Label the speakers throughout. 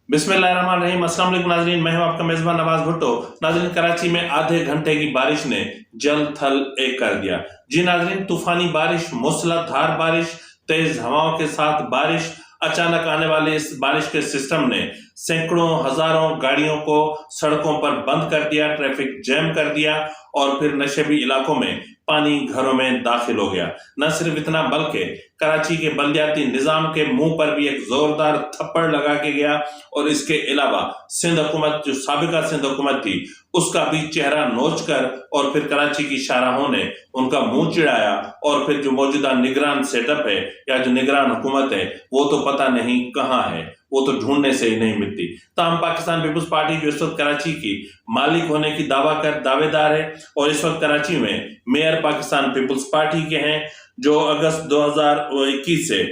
Speaker 1: बिस्मिल्लाहिर्रहमानिर्रहीम। अस्सलाम वालेकुम नाज़रीन, मैं हूं आपका मेज़बान नवाज भुट्टो। नाज़रीन, कराची में आधे घंटे की बारिश ने जल थल एक कर दिया। जी नाज़रीन, तूफानी बारिश, मूसलाधार बारिश, तेज हवाओं के साथ बारिश, अचानक आने वाले इस बारिश के सिस्टम ने सैकड़ों हजारों गाड़ियों को सड़कों पर बंद कर दिया, ट्रैफिक जैम कर दिया और फिर नशेबी इलाकों में पानी घरों में दाखिल हो गया। न सिर्फ इतना बल्कि कराची के बल्दियाती निजाम के मुंह पर भी एक जोरदार थप्पड़ लगा के गया और इसके अलावा सिंध हुकूमत, जो साबिका सिंध हुकूमत थी, उसका भी चेहरा नोच कर और फिर कराची की शाहराहों ने उनका मुंह चिढ़ाया और फिर जो मौजूदा निगरान सेटअप है या जो निगरान हुकूमत है वो तो पता नहीं कहाँ है, वो तो ढूंढने से ही नहीं मिलती। ताहम पाकिस्तान पीपुल्स पार्टी जो इस वक्त कराची की मालिक होने की दावेदार है और इस वक्त कराची में मेयर पाकिस्तान पीपुल्स पार्टी के हैं, जो अगस्त 2021 से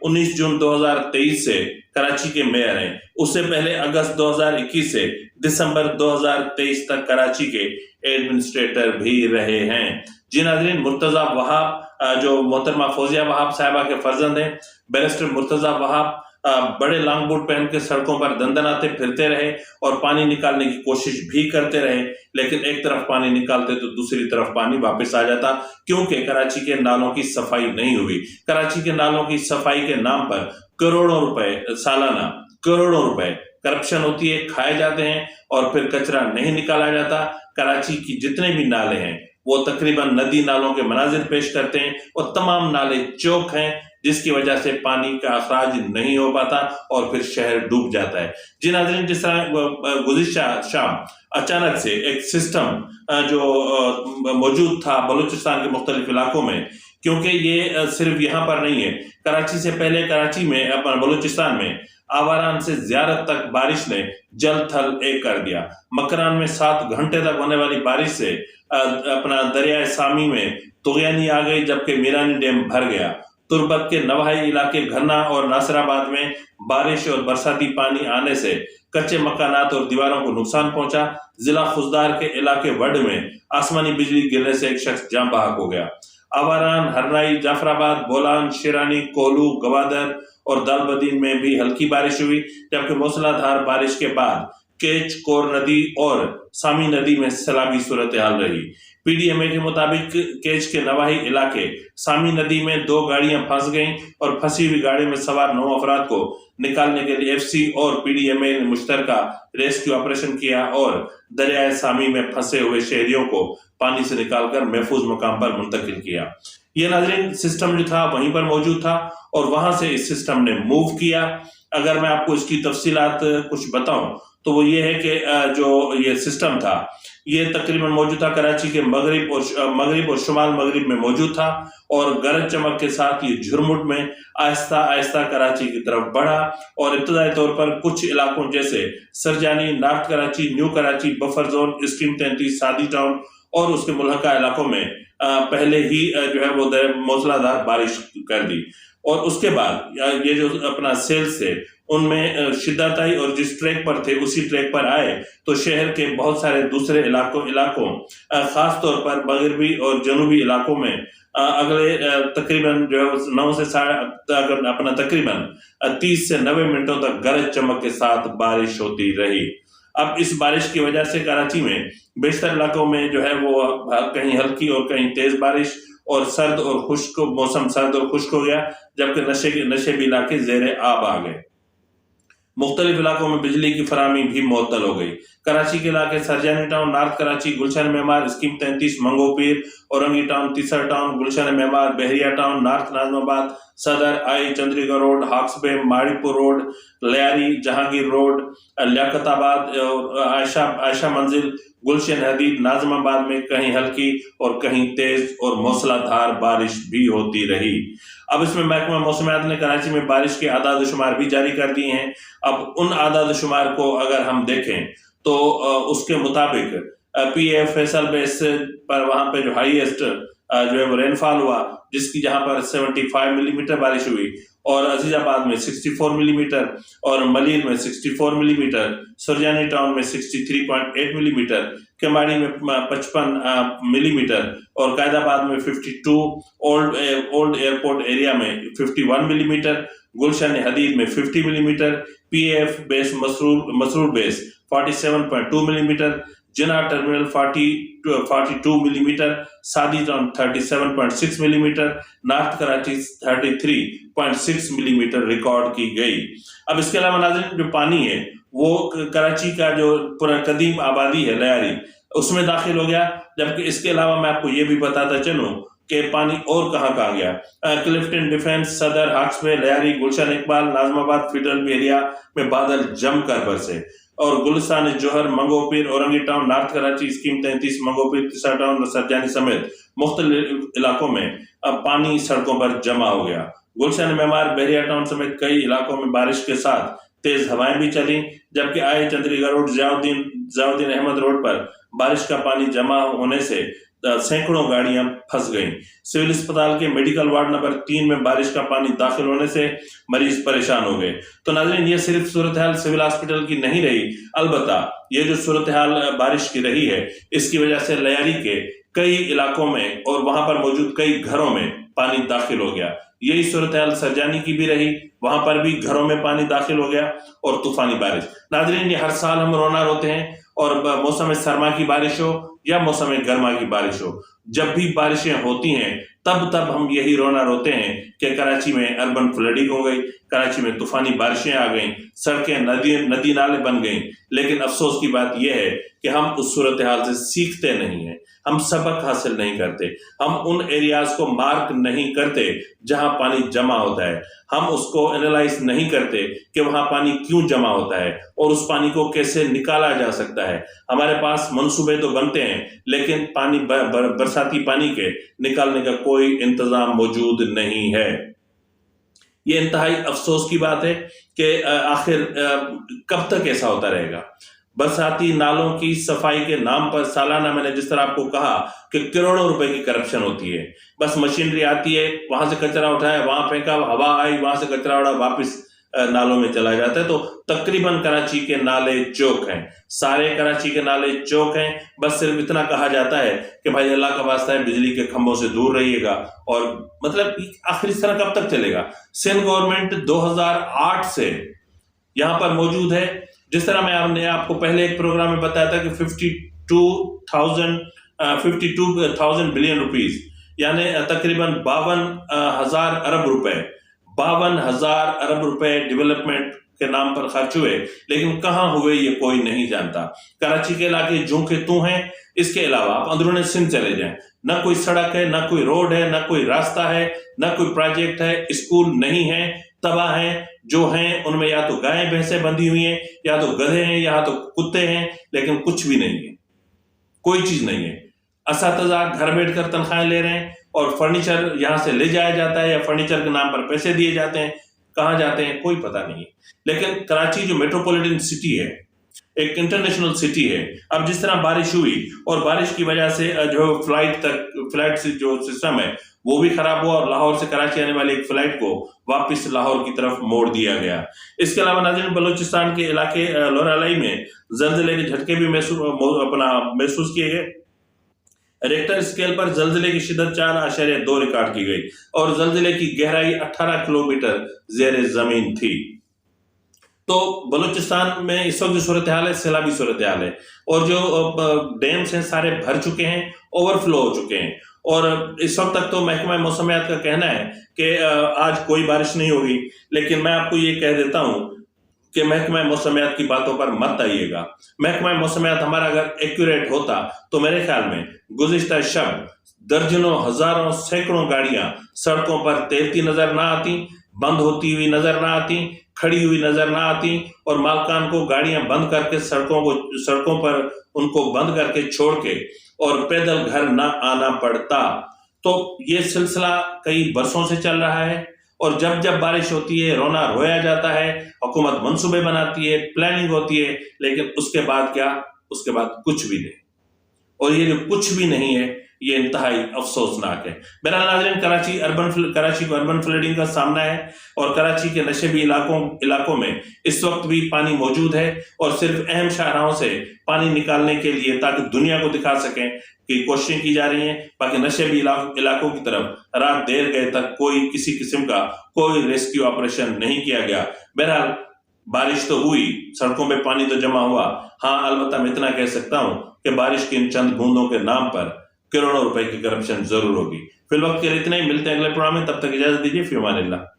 Speaker 1: 19 जून 2023 से कराची के मेयर हैं। उससे पहले अगस्त 2021 से दिसंबर 2023 तक कराची के एडमिनिस्ट्रेटर भी रहे हैं। जी नाज़रीन, मुर्तजा वहाब, जो मोहतरमा फौजिया वहाब साहिबा के फर्जंद हैं, बैरिस्टर मुर्तजा वहाब बड़े लॉन्ग बूट पहन के सड़कों पर दंदनाते फिरते रहे और पानी निकालने की कोशिश भी करते रहे, लेकिन एक तरफ पानी निकालते तो दूसरी तरफ पानी वापस आ जाता, क्योंकि कराची के नालों की सफाई नहीं हुई। कराची के नालों की सफाई के नाम पर करोड़ों रुपए सालाना, करोड़ों रुपए करप्शन होती है, खाए जाते हैं और फिर कचरा नहीं निकाला जाता। कराची की जितने भी नाले हैं वो तकरीबन नदी नालों के मनाजिर पेश करते हैं और तमाम नाले चौक हैं, जिसकी वजह से पानी का अखराज नहीं हो पाता और फिर शहर डूब जाता है। जी नाज़रीन, जिस तरह गुज़िश्ता शाम अचानक से एक सिस्टम जो मौजूद था बलूचिस्तान के मुख्तलिफ इलाकों में, क्योंकि ये सिर्फ यहाँ पर नहीं है, कराची से पहले कराची में अपना बलूचिस्तान में आवारान से ज़ियारत तक बारिश ने जल थल एक कर दिया। मकरान में 7 घंटे तक होने वाली बारिश से अपना दरियाए सामी में तुगयानी आ गई, जबकि मीरानी डैम भर गया। तुर्बत के नवाही इलाके घरना और नासराबाद में बारिश और बरसाती पानी आने से कच्चे मकानात और दीवारों को नुकसान पहुंचा। जिला खुजदार के इलाके वड में आसमानी बिजली गिरने से एक शख्स जान बहक हो गया। आवारान, हरनाई, जाफराबाद, बोलान, शिरानी, कोलू, गवादर और दालबदीन में भी हल्की बारिश हुई, जबकि मूसलाधार बारिश के बाद केच, कोर नदी और सामी नदी में सैलाबी सूरत हाल रही। पीडीएमए के मुताबिक केच के नवाही इलाके सामी नदी में 2 गाड़ियां फंस गईं और फंसी हुई गाड़ी में सवार 9 अफराद को निकालने के लिए एफसी और पीडीएमए ने मुश्तरका रेस्क्यू ऑपरेशन किया और दरियाए सामी में फंसे हुए शहरियों को पानी से निकालकर महफूज मकाम पर मुंतकिल किया। ये नाज़रीन, सिस्टम जो था वहीं पर मौजूद था और वहां से इस सिस्टम ने मूव किया। अगर मैं आपको इसकी तफसीलात कुछ बताऊं तो वो ये है कि जो ये सिस्टम था ये तकरीबन मौजूद था कराची के मगरिब और शुमाल मगरिब में मौजूद था और गरज चमक के साथ ये झुरमुट में आहिस्ता आहिस्ता कराची की तरफ बढ़ा और इब्तदाई तौर पर कुछ इलाकों जैसे Sarjani, north Karachi, new Karachi, buffer zone, scheme 33, सादी टाउन और उसके मुल्हका इलाकों में पहले ही जो है वो मूसलाधार बारिश कर दी और उसके बाद ये जो अपना सेल्स थे उनमें शिद्दत आई और जिस ट्रैक पर थे उसी ट्रैक पर आए तो शहर के बहुत सारे दूसरे इलाकों खास तौर पर मगरबी और जनूबी इलाकों में अगले तकरीबन जो है 9 से अपना तकरीबन 30 से 90 मिनटों तक गरज चमक के साथ बारिश होती रही। अब इस बारिश की वजह से कराची में बेशतर इलाकों में जो है वो कहीं हल्की और कहीं तेज बारिश और सर्द और खुश्क मौसम सर्द और खुश्क हो गया, जबकि नशेबी इलाके ज़ेरे आब आ गए। मुख्तलिफ इलाकों में बिजली की फराहमी भी मुअत्तल हो गई। कराची के इलाके Surjani town, north Karachi, Gulshan Maymar, scheme 33, Manghopir, Orangi town, Taiser town, Gulshan Maymar, Bahria town, north Nazimabad, Saddar, I, Chundrigar road, Hawksbay, Mauripur road, Lyari, Jahangir road, Liaquatabad और आयशा मंजिल, गुलशन हदीद, नाजमाबाद में कहीं हल्की और कहीं तेज और मूसलाधार बारिश भी होती रही। अब इसमें महकमा मौसमियात ने कराची में बारिश के आदाद शुमार भी जारी कर दिए हैं। अब उन आदाद शुमार को अगर हम देखें तो उसके मुताबिक पीए फैसल बेस पर वहां पे जो हाईएस्ट जो है वो रेनफॉल हुआ, जिसकी जहां पर 75 मिलीमीटर बारिश हुई, और अजीजाबाद में 64 मिलीमीटर, और मलीर में 64 मिलीमीटर, सुरजानी टाउन में 63.8 मिलीमीटर, केमाड़ी में 55 मिलीमीटर, और कायदाबाद में 52, ओल्ड एयरपोर्ट एरिया में 51 मिलीमीटर, गुलशन हदीद में 50 millimetre, PF base Masroor base 47.2 millimetre, Jinnah terminal 42 millimetre, Saadi town 37.6 millimetre, north Karachi 33.6 millimetre record की गई। अब इसके अलावा नाज़रीन जो पानी है वो कराची का जो पुराकदीम आबादी है लयारी, उसमें दाखिल हो गया, जबकि इसके अलावा मैं आपको ये भी बताता चलूं कि पानी और कहाँ गया। Clifton defence, Saddar, Hawksbay, Lyari, Gulshan Iqbal, Nazimabad federal area में बादल जमकर बरसे, और Gulistan Jauhar, Manghopir, Orangi town, north Karachi, scheme 33, Manghopir, Taiser town, Sarjani समेत मुख्तलिफ इलाकों में अब पानी सड़कों पर जमा हो गया। गुलशन मेमार, बहरिया टाउन समेत कई इलाकों में बारिश के साथ तेज हवाएं भी चली, जबकि आए चंद्रीगढ़ रोड, जयाउद्दीन अहमद रोड पर बारिश का पानी जमा होने से सैकड़ों गाड़ियां फंस गईं। सिविल अस्पताल के मेडिकल वार्ड नंबर 3 में बारिश का पानी दाखिल होने से मरीज परेशान हो गए। तो नाज़रीन ये सिर्फ सूरत हाल सिविल हॉस्पिटल की नहीं रही, अलबत्ता ये जो सूरत हाल बारिश की रही है, इसकी वजह से लयारी के कई इलाकों में और वहां पर मौजूद कई घरों में पानी दाखिल हो गया। यही सूरत हाल सरजानी की भी रही, वहां पर भी घरों में पानी दाखिल हो गया, और तूफानी बारिश। नाज़रीन ये हर साल हम रोना रोते हैं, और मौसम सरमा की बारिश हो या मौसम गर्मा की बारिश हो, जब भी बारिशें होती हैं तब हम यही रोना रोते हैं कि कराची में अर्बन फ्लडिंग हो गई, कराची में तूफानी बारिशें आ गईं, सड़कें नदी नाले बन गईं। लेकिन अफसोस की बात यह है कि हम उस सूरत हाल से सीखते नहीं हैं, हम सबक हासिल नहीं करते, हम उन एरियाज को मार्क नहीं करते जहां पानी जमा होता है, हम उसको एनालाइज नहीं करते कि वहां पानी क्यों जमा होता है और उस पानी को कैसे निकाला जा सकता है। हमारे पास मंसूबे तो बनते हैं, लेकिन पानी बरसाती पानी के निकालने का कोई इंतजाम मौजूद नहीं है। ये इंतहाई अफसोस की बात है कि आखिर कब तक ऐसा होता रहेगा। बरसाती नालों की सफाई के नाम पर सालाना, मैंने जिस तरह आपको कहा कि करोड़ों रुपए की करप्शन होती है। बस मशीनरी आती है, वहां से कचरा उठाया, वहां फेंका, हवा आई, वहां से कचरा उड़ा, वापस नालों में चला जाता है। तो तकरीबन कराची के नाले चौक हैं, सारे कराची के नाले चौक हैं। बस सिर्फ इतना कहा जाता है कि भाई अल्लाह का वास्ता है बिजली के खंभों से दूर रहिएगा, और मतलब आखिर इस तरह कब तक चलेगा। सिंध गवर्नमेंट 2008 से यहाँ पर मौजूद है। जिस तरह मैं आपको पहले एक प्रोग्राम में बताया था कि 52,000 बिलियन रुपीस, यानी तकरीबन 52,000 अरब रुपए, 52,000 अरब रुपए डेवलपमेंट के नाम पर खर्च हुए, लेकिन कहां हुए ये कोई नहीं जानता। कराची के इलाके जूं के तू हैं। इसके अलावा आप अंदरूनी सिंध चले जाएं, ना कोई सड़क है, ना कोई रोड है, ना कोई रास्ता है, ना कोई प्रोजेक्ट है, स्कूल नहीं है, तबाह हैं। जो हैं उनमें या तो गायें भैंसें बंधी हुई हैं, या तो गधे हैं, या तो कुत्ते हैं, लेकिन कुछ भी नहीं है, कोई चीज नहीं है। असातिज़ा घर बैठकर तनख्वाहें ले रहे हैं, और फर्नीचर यहां से ले जाया जाता है, या फर्नीचर के नाम पर पैसे दिए जाते हैं, कहां जाते हैं कोई पता नहीं है। लेकिन कराची जो मेट्रोपॉलिटन सिटी है, एक इंटरनेशनल सिटी है। अब जिस तरह बारिश हुई, और बारिश की वजह से जो फ्लाइट से जो सिस्टम है वो भी खराब हुआ, और लाहौर से कराची आने वाली एक फ्लाइट को वापस लाहौर की तरफ मोड़ दिया गया। इसके अलावा नाज़रीन बलूचिस्तान के इलाके लोरालाई में जल्जले के झटके भी महसूस किए गए। रेक्टर स्केल पर जल्जले की शिद्दत 4.2 रिकॉर्ड की गई, और जल्जले की गहराई 18 किलोमीटर जेर जमीन थी। तो बलूचिस्तान में इस वक्त जो सूरत हाल है, सैलाबी सूरत हाल है, और जो डैम्स हैं सारे भर चुके हैं, ओवरफ्लो हो चुके हैं। और इस वक्त तक तो महकमा मौसमियात का कहना है कि आज कोई बारिश नहीं होगी, लेकिन मैं आपको ये कह देता हूं कि महकमा मौसमियात की बातों पर मत आइएगा। महकमा मौसमियात हमारा अगर एक्यूरेट होता तो मेरे ख्याल में गुज़िश्ता शब दर्जनों, हजारों, सैकड़ों गाड़ियां सड़कों पर तैरती नजर ना आती, बंद होती हुई नजर ना आती, खड़ी हुई नजर ना आती, और मालकान को गाड़ियां बंद करके सड़कों पर उनको बंद करके छोड़ के और पैदल घर ना आना पड़ता। तो ये सिलसिला कई बरसों से चल रहा है, और जब बारिश होती है रोना रोया जाता है, हुकूमत मंसूबे बनाती है, प्लानिंग होती है, लेकिन उसके बाद क्या? उसके बाद कुछ भी नहीं। और ये जो कुछ भी नहीं है, یہ انتہائی افسوسناک ہے۔ بہرحال ناظرین، کراچی کو اربن فلڈنگ کا سامنا ہے اور کراچی کے نشیبی علاقوں میں اس وقت بھی پانی موجود ہے، اور صرف اہم شاہراہوں سے پانی نکالنے کے لیے تاکہ دنیا کو دکھا سکیں کہ کوششیں کی جا رہی ہیں، باقی نشیبی علاقوں کی طرف رات دیر گئے تک کسی قسم کا کوئی ریسکیو آپریشن نہیں کیا گیا۔ بہرحال بارش تو ہوئی، سڑکوں پہ پانی تو جمع ہوا، ہاں البتہ میں اتنا کہہ سکتا ہوں کہ بارش کی ان چند بوندوں کے نام پر کروڑوں روپے کی کرپشن ضرور ہوگی۔ فی الوقت کے لیے اتنا ہی، ملتے ہیں اگلے پروگرام میں، تب تک اجازت دیجیے، فی امان اللہ۔